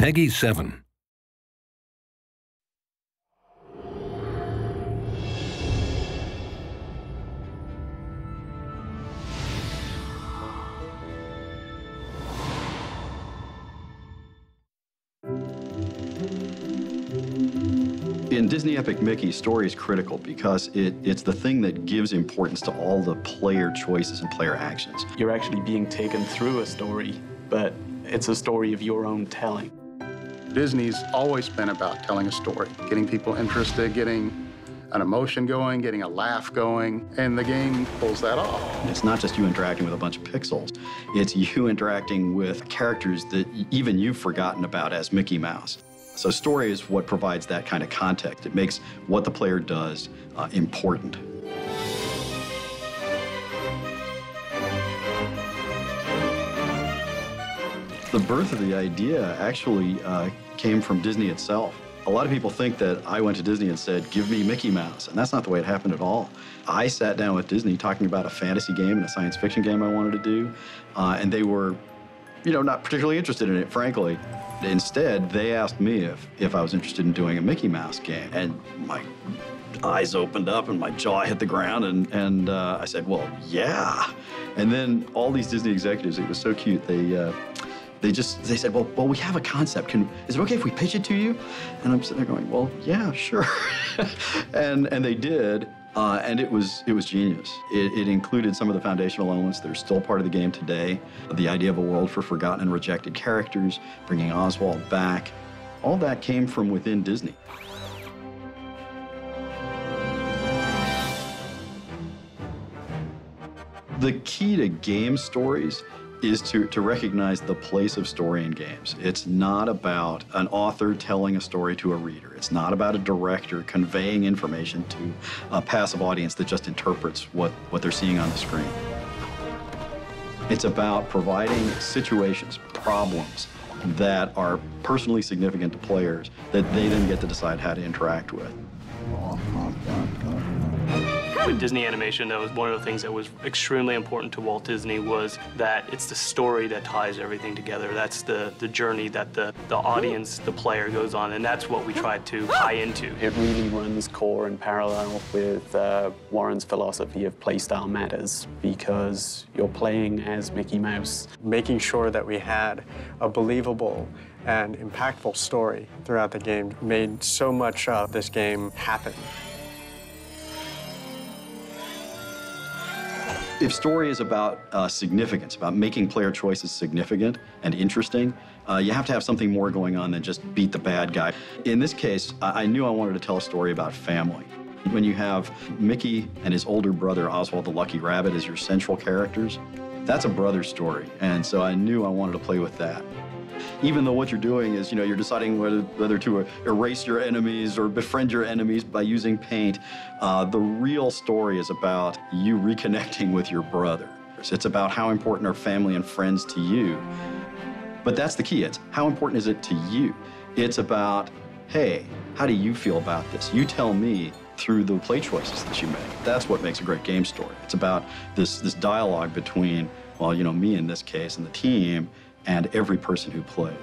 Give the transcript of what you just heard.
Peggy 7. In Disney Epic Mickey, story is critical because it's the thing that gives importance to all the player choices and player actions. You're actually being taken through a story, but it's a story of your own telling. Disney's always been about telling a story, getting people interested, getting an emotion going, getting a laugh going, and the game pulls that off. It's not just you interacting with a bunch of pixels. It's you interacting with characters that even you've forgotten about as Mickey Mouse. So story is what provides that kind of context. It makes what the player does important. The birth of the idea actually came from Disney itself. A lot of people think that I went to Disney and said, give me Mickey Mouse, and that's not the way it happened at all. I sat down with Disney talking about a fantasy game and a science fiction game I wanted to do, and they were, not particularly interested in it, frankly. Instead, they asked me if I was interested in doing a Mickey Mouse game, and my eyes opened up and my jaw hit the ground, and I said, well, yeah. And then all these Disney executives, it was so cute, they said, well, we have a concept. Is it okay if we pitch it to you? And I'm sitting there going, well, yeah, sure. and they did, and it was genius. It included some of the foundational elements that are still part of the game today. The idea of a world for forgotten and rejected characters, bringing Oswald back. All that came from within Disney. The key to game stories is to recognize the place of story in games. It's not about an author telling a story to a reader. It's not about a director conveying information to a passive audience that just interprets what they're seeing on the screen. It's about providing situations, problems that are personally significant to players that they then get to decide how to interact with. With Disney animation, that was one of the things that was extremely important to Walt Disney, was that it's the story that ties everything together. That's the journey that the audience, the player, goes on, and that's what we tried to tie into. It really runs core and parallel with Warren's philosophy of playstyle matters, because you're playing as Mickey Mouse. Making sure that we had a believable and impactful story throughout the game made so much of this game happen. If story is about significance, about making player choices significant and interesting, you have to have something more going on than just beat the bad guy. In this case, I knew I wanted to tell a story about family. When you have Mickey and his older brother, Oswald the Lucky Rabbit, as your central characters, that's a brother story, and so I knew I wanted to play with that. Even though what you're doing is, you're deciding whether to erase your enemies or befriend your enemies by using paint, the real story is about you reconnecting with your brother. It's about how important are family and friends to you. But that's the key. It's how important is it to you? It's about, hey, how do you feel about this? You tell me through the play choices that you make. That's what makes a great game story. It's about this dialogue between, well, me in this case and the team, and every person who plays.